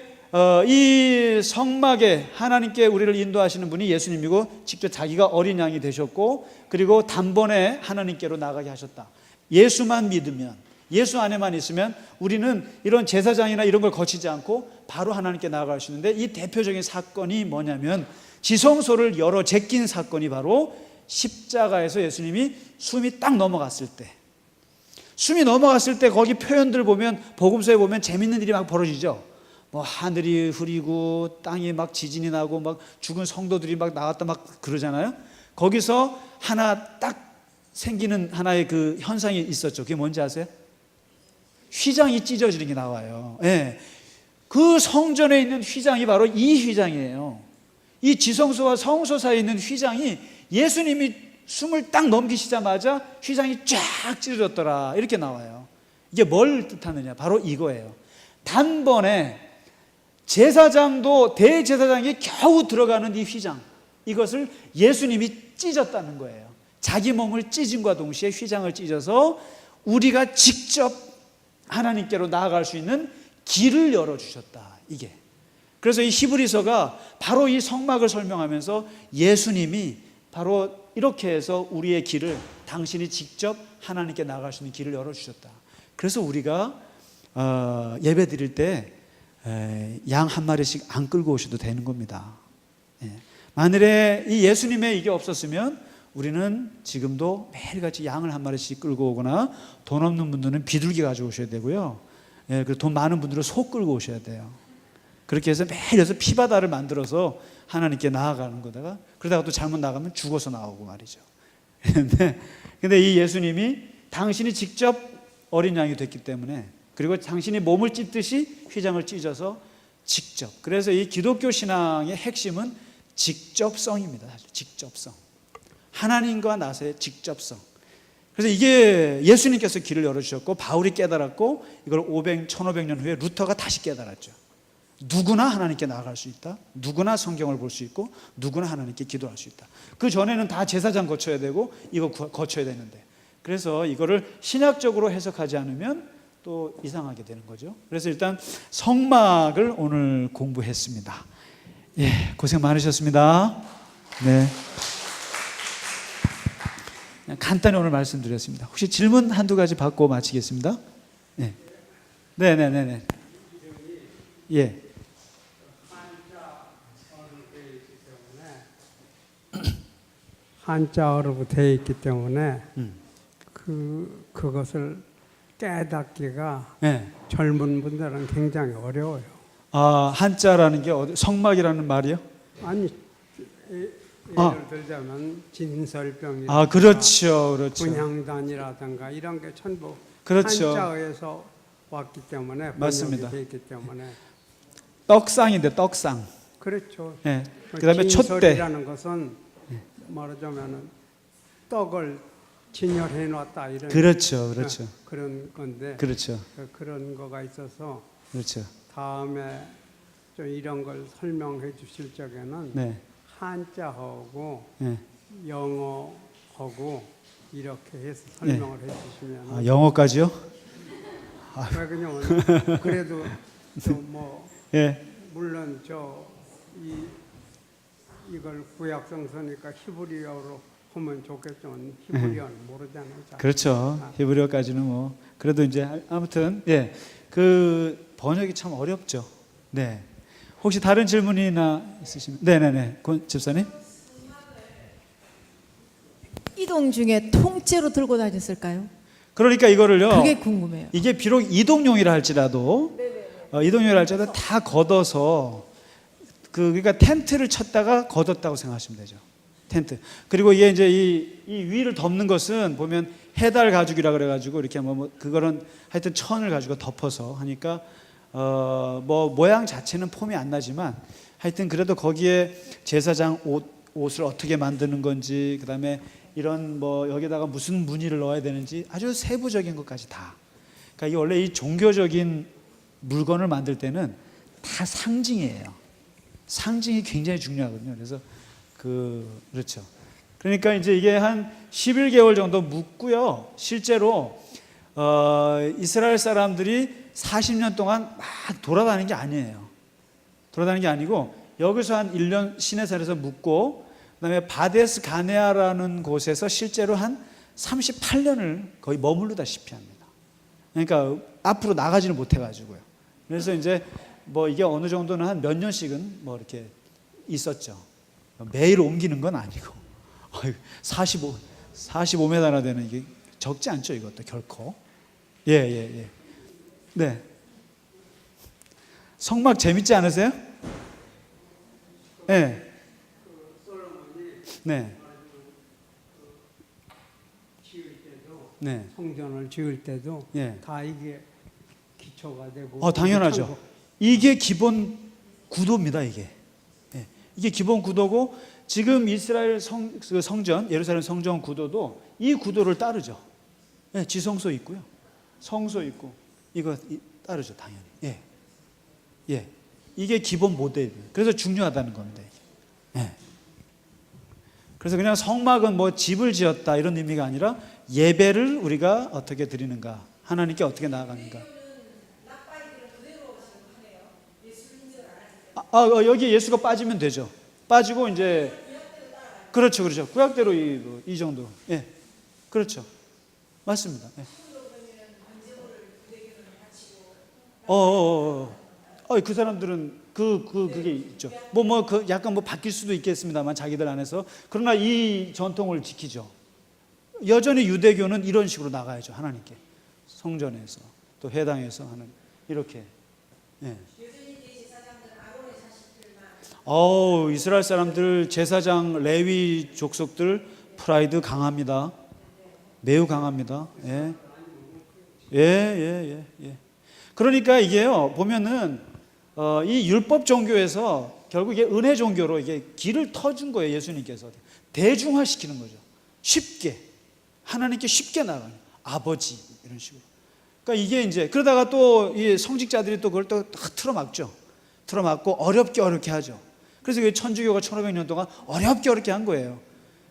이 성막에 하나님께 우리를 인도하시는 분이 예수님이고 직접 자기가 어린 양이 되셨고 그리고 단번에 하나님께로 나가게 하셨다. 예수만 믿으면 예수 안에만 있으면 우리는 이런 제사장이나 이런 걸 거치지 않고 바로 하나님께 나아갈 수 있는데 이 대표적인 사건이 뭐냐면 지성소를 열어 제낀 사건이 바로 십자가에서 예수님이 숨이 딱 넘어갔을 때 거기 표현들 보면 복음서에 보면 재밌는 일이 막 벌어지죠. 하늘이 흐리고 땅이 막 지진이 나고 막 죽은 성도들이 막 나왔다 막 그러잖아요. 거기서 하나 딱 생기는 하나의 그 현상이 있었죠. 그게 뭔지 아세요? 휘장이 찢어지는 게 나와요. 네. 그 성전에 있는 휘장이 바로 이 휘장이에요. 이 지성소와 성소 사이에 있는 휘장이 예수님이 숨을 딱 넘기시자마자 휘장이 쫙 찢어졌더라 이렇게 나와요. 이게 뭘 뜻하느냐 바로 이거예요. 단번에 제사장도 대제사장이 겨우 들어가는 이 휘장 이것을 예수님이 찢었다는 거예요. 자기 몸을 찢음과 동시에 휘장을 찢어서 우리가 직접 하나님께로 나아갈 수 있는 길을 열어주셨다. 이게 그래서 이 히브리서가 바로 이 성막을 설명하면서 예수님이 바로 이렇게 해서 우리의 길을 당신이 직접 하나님께 나아갈 수 있는 길을 열어주셨다. 그래서 우리가 예배 드릴 때 양 한 마리씩 안 끌고 오셔도 되는 겁니다. 만일에 이 예수님의 이게 없었으면 우리는 지금도 매일같이 양을 한 마리씩 끌고 오거나 돈 없는 분들은 비둘기 가지고 오셔야 되고요. 그리고 돈 많은 분들은 소 끌고 오셔야 돼요. 그렇게 해서 매일 여기서 피바다를 만들어서 하나님께 나아가는 거다가 그러다가 또 잘못 나가면 죽어서 나오고 말이죠. 근데 이 예수님이 당신이 직접 어린 양이 됐기 때문에 그리고 당신이 몸을 찢듯이 휘장을 찢어서 직접. 그래서 이 기독교 신앙의 핵심은 직접성입니다. 사실 직접성. 하나님과 나서의 직접성. 그래서 이게 예수님께서 길을 열어주셨고 바울이 깨달았고 이걸 1500년 후에 루터가 다시 깨달았죠. 누구나 하나님께 나아갈 수 있다. 누구나 성경을 볼 수 있고 누구나 하나님께 기도할 수 있다. 그 전에는 다 제사장 거쳐야 되고 이거 거쳐야 되는데, 그래서 이거를 신약적으로 해석하지 않으면 또 이상하게 되는 거죠. 그래서 일단 성막을 오늘 공부했습니다. 예, 고생 많으셨습니다. 네. 그냥 간단히 오늘 말씀드렸습니다. 혹시 질문 한두 가지 받고 마치겠습니다. 네. 네네네네. 예. 한자어로 되어 있기 때문에 그것을 깨닫기가 네. 젊은 분들은 굉장히 어려워요. 아, 한자라는 게 성막이라는 말이요? 아니, 예를 들자면 진설병이라든가 아, 그렇죠, 그렇죠. 분향단이라든가 이런 게 전부 그렇죠. 한자어에서 왔기 때문에 맞습니다. 번역이 되어 있기 때문에 떡상인데 떡상. 그렇죠. 네. 그다음에 촛대. 진설이라는 것은 말하자면은 떡을 진열해 놨다 이런 그렇죠, 그렇죠. 그런 건데 그렇죠, 그런 거가 있어서 그렇죠. 다음에 좀 이런 걸 설명해 주실 적에는 네, 한자하고 네. 영어하고 이렇게 해서 설명을 해 주시면 아, 영어까지요? 왜 그냥 그래도 뭐 예, 물론 이걸 구약성서니까 히브리어로 하면 좋겠지만 히브리어는 모르잖아요. 잘. 그렇죠. 히브리어까지는 뭐 그래도 이제 아무튼 예, 그 번역이 참 어렵죠. 네. 혹시 다른 질문이나 있으시면? 네네네, 권 집사님. 이동 중에 통째로 들고 다녔을까요? 그러니까 이거를요. 그게 궁금해요. 이게 비록 이동용이라 할지라도 이동용이라 할지라도 다 걷어서 그러니까 텐트를 쳤다가 걷었다고 생각하시면 되죠. 텐트. 그리고 이게 이제 이 위를 덮는 것은 보면 해달 가죽이라 그래가지고 이렇게 뭐 그거는 하여튼 천을 가지고 덮어서 하니까 뭐 모양 자체는 폼이 안 나지만 하여튼 그래도 거기에 제사장 옷을 어떻게 만드는 건지, 그다음에 이런 뭐 여기다가 무슨 무늬를 넣어야 되는지 아주 세부적인 것까지 다. 그러니까 이 원래 이 종교적인 물건을 만들 때는 다 상징이에요. 상징이 굉장히 중요하거든요. 그래서 그렇죠. 그러니까 이제 이게 한 11개월 정도 묵고요. 실제로 이스라엘 사람들이 40년 동안 막 돌아다니는 게 아니에요. 돌아다니는 게 아니고 여기서 한 1년 시내산에서 묵고 그다음에 바데스 가네아라는 곳에서 실제로 한 38년을 거의 머무르다시피 합니다. 그러니까 앞으로 나가지를 못해가지고요. 그래서 이제 뭐 이게 어느 정도는 한 몇 년씩은 뭐 이렇게 있었죠. 매일 옮기는 건 아니고 45m나 되는 이게 적지 않죠. 이것도 결코. 예. 네. 성막 재밌지 않으세요? 네. 네. 네. 성전을 지을 때도 예. 다 이게 기초가 되고 당연하죠. 이게 기본 구도입니다. 이게 기본 구도고 지금 이스라엘 성전 예루살렘 성전 구도도 이 구도를 따르죠. 예, 지성소 있고요, 성소 있고 이거 따르죠, 당연히. 예, 이게 기본 모델. 그래서 중요하다는 겁니다. 예. 그래서 그냥 성막은 뭐 집을 지었다 이런 의미가 아니라 예배를 우리가 어떻게 드리는가, 하나님께 어떻게 나아가는가. 여기 예수가 빠지면 되죠. 빠지고 이제 그렇죠. 구약대로 이 정도. 예, 그렇죠. 맞습니다. 예. 그 사람들은 그게 있죠. 그 약간 바뀔 수도 있겠습니다만 자기들 안에서. 그러나 이 전통을 지키죠. 여전히 유대교는 이런 식으로 나가야죠. 하나님께 성전에서 또 회당에서 하는 이렇게. 예. 이스라엘 사람들 제사장 레위 족속들 프라이드 강합니다. 매우 강합니다. 예. 그러니까 이게요 보면은 이 율법 종교에서 결국 이게 은혜 종교로 이게 길을 터준 거예요. 예수님께서 대중화시키는 거죠. 쉽게 하나님께 쉽게 나가는 아버지 이런 식으로. 그러니까 이게 이제 그러다가 또 이 성직자들이 또 그걸 또 틀어막죠. 틀어막고 어렵게 하죠. 그래서 그 천주교가 1500년 동안 어렵게 한 거예요.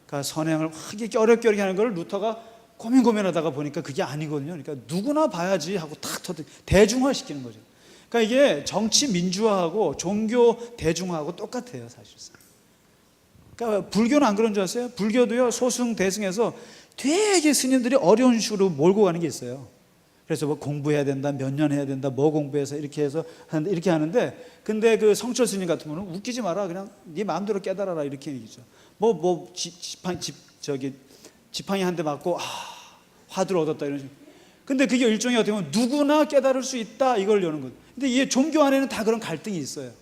그러니까 선행을 확 이렇게 어렵게 하는 걸 루터가 고민하다가 보니까 그게 아니거든요. 그러니까 누구나 봐야지 하고 탁 대중화시키는 거죠. 그러니까 이게 정치 민주화하고 종교 대중화하고 똑같아요, 사실상. 그러니까 불교는 안 그런 줄 아세요? 불교도요, 소승 대승해서 되게 스님들이 어려운 식으로 몰고 가는 게 있어요. 그래서 뭐 공부해야 된다, 몇 년 해야 된다, 뭐 공부해서 이렇게 해서 이렇게 하는데, 근데 그 성철 스님 같은 경우는 웃기지 마라, 그냥 네 마음대로 깨달아라, 이렇게 얘기죠. 지팡이 한 대 맞고 화두를 얻었다 이런 식으로. 근데 그게 일종의 어떻게 보면 누구나 깨달을 수 있다, 이걸 여는 거죠. 근데 이 종교 안에는 다 그런 갈등이 있어요.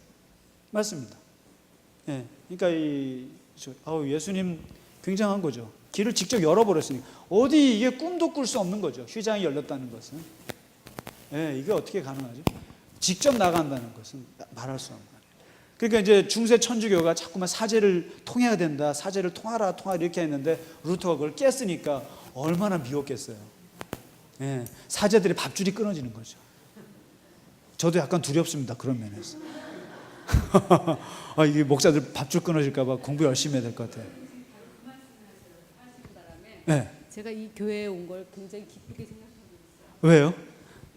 맞습니다. 예, 그러니까 예수님 굉장한 거죠. 길을 직접 열어버렸으니까 어디 이게 꿈도 꿀 수 없는 거죠. 휘장이 열렸다는 것은. 예, 이게 어떻게 가능하죠? 직접 나간다는 것은 말할 수 없는 거예요. 그러니까 이제 중세 천주교가 자꾸만 사제를 통해야 된다, 사제를 통하라 이렇게 했는데 루터가 그걸 깼으니까 얼마나 미웠겠어요. 예, 사제들의 밥줄이 끊어지는 거죠. 저도 약간 두렵습니다, 그런 면에서. 이게 목사들 밥줄 끊어질까봐 공부 열심히 해야 될 것 같아요. 네. 제가 이 교회에 온 걸 굉장히 기쁘게 생각하고 있어요. 왜요?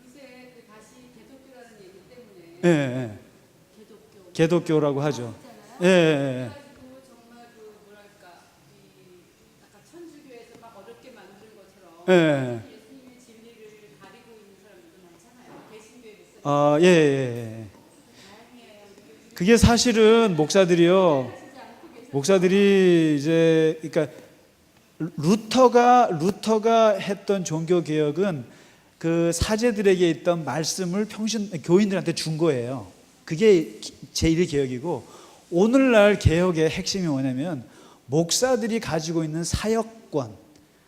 요새 다시 개독교라는 얘기 때문에 예. 개독교라고 하죠. 예. 그래가지고 정말 뭐랄까 약간 천주교에서 막 어렵게 만든 것처럼 예수님의 진리를 가리고 있는 사람들도 많잖아요. 개신교에 비해서. 예. 그게 사실은 목사들이 이제 그러니까 루터가 했던 종교 개혁은 그 사제들에게 있던 말씀을 교인들한테 준 거예요. 그게 제1 개혁이고, 오늘날 개혁의 핵심이 뭐냐면 목사들이 가지고 있는 사역권,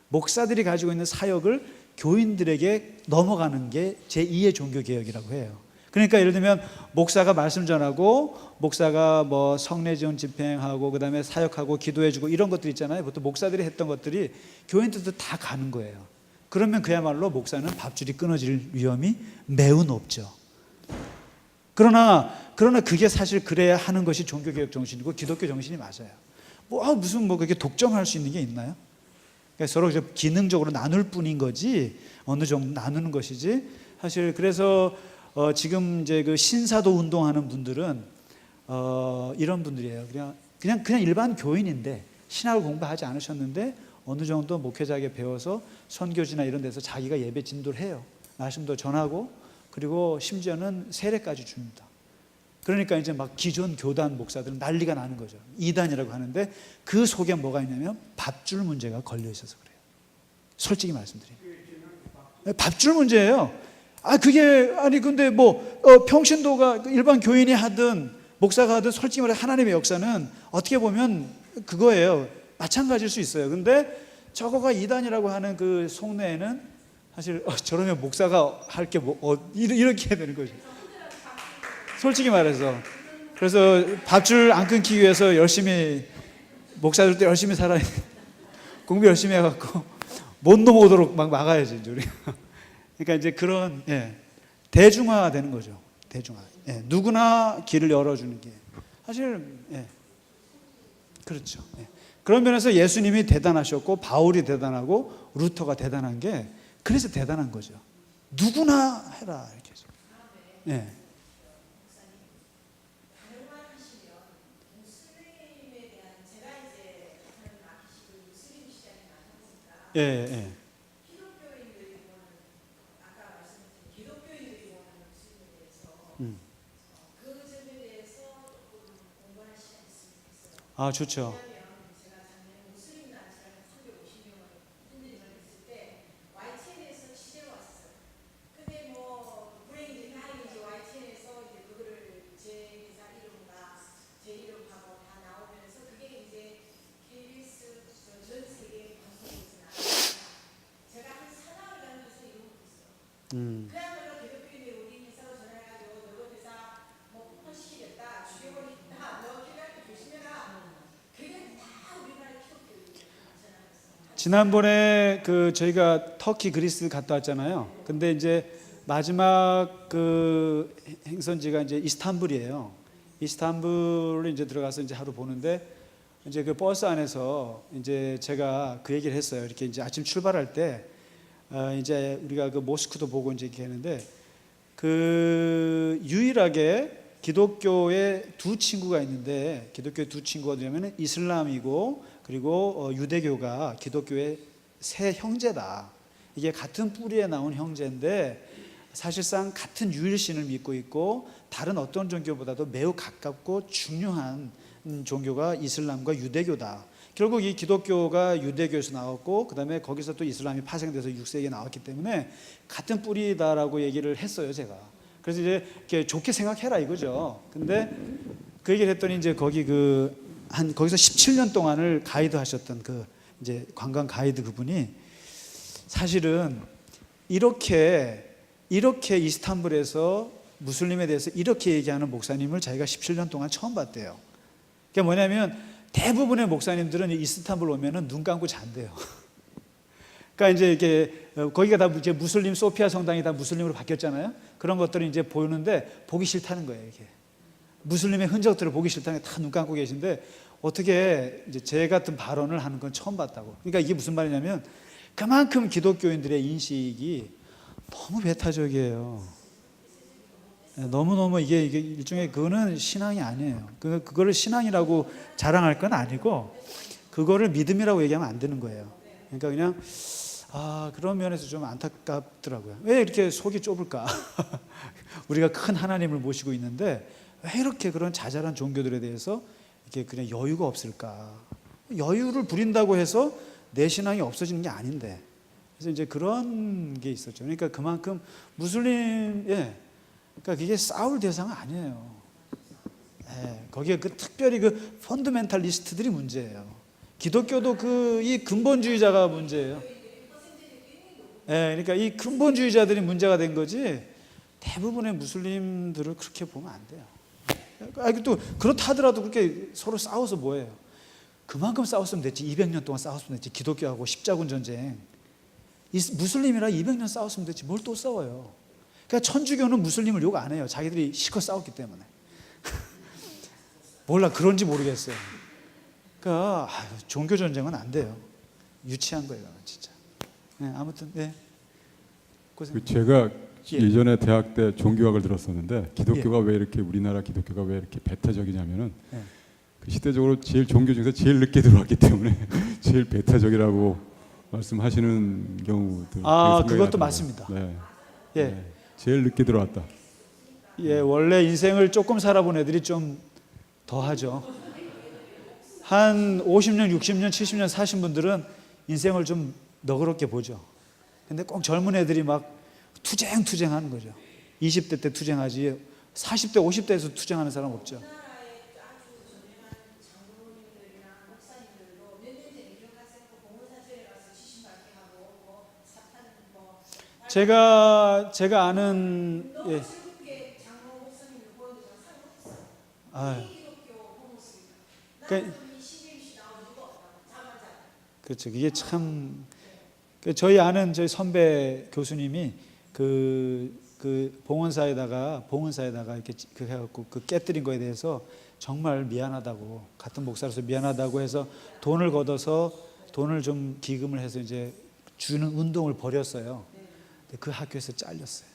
목사들이 가지고 있는 사역을 교인들에게 넘어가는 게 제2의 종교 개혁이라고 해요. 그러니까 예를 들면 목사가 말씀 전하고, 목사가 뭐 성례지원 집행하고, 그 다음에 사역하고 기도해주고 이런 것들 있잖아요. 보통 목사들이 했던 것들이 교인들도 다 가는 거예요. 그러면 그야말로 목사는 밥줄이 끊어질 위험이 매우 높죠. 그러나 그게 사실 그래야 하는 것이 종교개혁 정신이고 기독교 정신이 맞아요. 무슨 그렇게 독점할 수 있는 게 있나요? 그러니까 서로 기능적으로 나눌 뿐인 거지, 어느 정도 나누는 것이지. 사실 그래서 지금 이제 그 신사도 운동하는 분들은 이런 분들이에요. 그냥 일반 교인인데 신학을 공부하지 않으셨는데 어느 정도 목회자에게 배워서 선교지나 이런 데서 자기가 예배 진도를 해요. 말씀도 전하고, 그리고 심지어는 세례까지 줍니다. 그러니까 이제 막 기존 교단 목사들은 난리가 나는 거죠. 이단이라고 하는데 그 속에 뭐가 있냐면 밥줄 문제가 걸려 있어서 그래요. 솔직히 말씀드려요. 밥줄 문제예요. 근데 평신도가 일반 교인이 하든 목사가 하든 솔직히 말해 하나님의 역사는 어떻게 보면 그거예요. 마찬가지일 수 있어요. 근데 저거가 이단이라고 하는 그 속내에는 사실 저러면 목사가 할 게 이렇게 해야 되는 거죠. 솔직히 말해서. 그래서 밥줄 안 끊기 위해서 목사들도 열심히 살아야 돼. 공부 열심히 해갖고 못 넘어오도록 막 막아야지, 우리. 그러니까 이제 그런 대중화되는 거죠. 대중화. 누구나 길을 열어주는 게 사실 그렇죠. 그런 면에서 예수님이 대단하셨고 바울이 대단하고 루터가 대단한 게 그래서 대단한 거죠. 누구나 해라 이렇게 해서. 예. 좋죠. 그야말로 기독교인이 우리 회사로 전화해가지고 너희 회사 폭파시키겠다, 죽여버리겠다, 너 기독교 조심해라. 그게 다 우리나라 기독교인이 전화했어. 지난번에 저희가 터키 그리스 갔다 왔잖아요. 근데 이제 마지막 그 행선지가 이제 이스탄불이에요. 이스탄불을 이제 들어가서 이제 하루 보는데 이제 그 버스 안에서 이제 제가 그 얘기를 했어요. 이렇게 이제 아침 출발할 때 이제 우리가 그 모스크도 보고 이제 이렇게 했는데 그 유일하게 기독교의 두 친구가 있는데 기독교의 두 친구가 되면 이슬람이고 그리고 유대교가 기독교의 세 형제다. 이게 같은 뿌리에 나온 형제인데 사실상 같은 유일신을 믿고 있고 다른 어떤 종교보다도 매우 가깝고 중요한 종교가 이슬람과 유대교다. 결국 이 기독교가 유대교에서 나왔고 그다음에 거기서 또 이슬람이 파생돼서 6세기에 나왔기 때문에 같은 뿌리다라고 얘기를 했어요, 제가. 그래서 이제 이렇게 좋게 생각해라 이거죠. 근데 그 얘기를 했더니 이제 거기 거기서 17년 동안을 가이드 하셨던 그 이제 관광 가이드 그분이 사실은 이렇게 이스탄불에서 무슬림에 대해서 이렇게 얘기하는 목사님을 자기가 17년 동안 처음 봤대요. 그게 뭐냐면 대부분의 목사님들은 이스탄불 오면은 눈 감고 잔대요. 그러니까 이제 이렇게 거기가 다 이제 무슬림 소피아 성당이 다 무슬림으로 바뀌었잖아요. 그런 것들이 이제 보이는데 보기 싫다는 거예요. 이게 무슬림의 흔적들을 보기 싫다는 게 다 눈 감고 계신데 어떻게 이제 제 같은 발언을 하는 건 처음 봤다고. 그러니까 이게 무슨 말이냐면 그만큼 기독교인들의 인식이 너무 배타적이에요. 너무너무 이게 일종의 그거는 신앙이 아니에요. 그거를 신앙이라고 자랑할 건 아니고 그거를 믿음이라고 얘기하면 안 되는 거예요. 그러니까 그냥 그런 면에서 좀 안타깝더라고요. 왜 이렇게 속이 좁을까? 우리가 큰 하나님을 모시고 있는데 왜 이렇게 그런 자잘한 종교들에 대해서 이렇게 그냥 여유가 없을까? 여유를 부린다고 해서 내 신앙이 없어지는 게 아닌데. 그래서 이제 그런 게 있었죠. 그러니까 그만큼 그러니까 그게 싸울 대상은 아니에요. 거기에 특별히 그 펀더멘탈리스트들이 문제예요. 기독교도 이 근본주의자가 문제예요. 그러니까 이 근본주의자들이 문제가 된 거지 대부분의 무슬림들을 그렇게 보면 안 돼요. 또 그렇다 하더라도 그렇게 서로 싸워서 뭐예요? 그만큼 싸웠으면 됐지. 200년 동안 싸웠으면 됐지. 기독교하고 십자군 전쟁. 무슬림이랑 200년 싸웠으면 됐지. 뭘 또 싸워요? 그러니까 천주교는 무슬림을 욕 안 해요. 자기들이 실컷 싸웠기 때문에. 몰라, 그런지 모르겠어요. 그러니까 종교 전쟁은 안 돼요. 유치한 거예요, 진짜. 아무튼 고생. 제가 예전에 대학 때 종교학을 들었었는데 기독교가 왜 이렇게 우리나라 기독교가 왜 이렇게 배타적이냐면은 그 시대적으로 제일 종교 중에서 제일 늦게 들어왔기 때문에 제일 배타적이라고 말씀하시는 경우들. 그것도 맞습니다. 제일 늦게 들어왔다. 원래 인생을 조금 살아본 애들이 좀 더 하죠. 한 50년, 60년, 70년 사신 분들은 인생을 좀 너그럽게 보죠. 근데 꼭 젊은 애들이 막 투쟁하는 거죠. 20대 때 투쟁하지 40대, 50대에서 투쟁하는 사람 없죠. 제가 아는 그렇죠. 이게 참 저희 선배 교수님이 그 봉헌사에다가 이렇게 해갖고 깨뜨린 거에 대해서 정말 미안하다고, 같은 목사로서 미안하다고 해서 돈을 걷어서 돈을 좀 기금을 해서 이제 주는 운동을 벌였어요. 근데 그 학교에서 잘렸어요.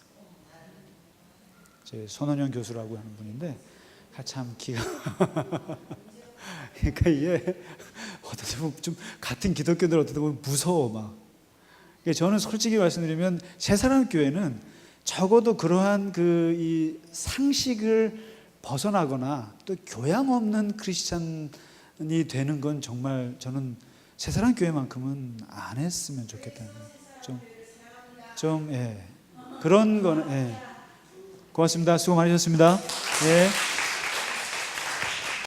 제 손원영 교수라고 하는 분인데 참 기가 그러니까 이게 어떻게 보면 좀 같은 기독교들 어떻게 보면 무서워 막. 저는 솔직히 말씀드리면 새사랑 교회는 적어도 그러한 이 상식을 벗어나거나 또 교양 없는 크리스찬이 되는 건 정말 저는 새사랑 교회만큼은 안 했으면 좋겠다는 그런 거는 고맙습니다. 수고 많으셨습니다.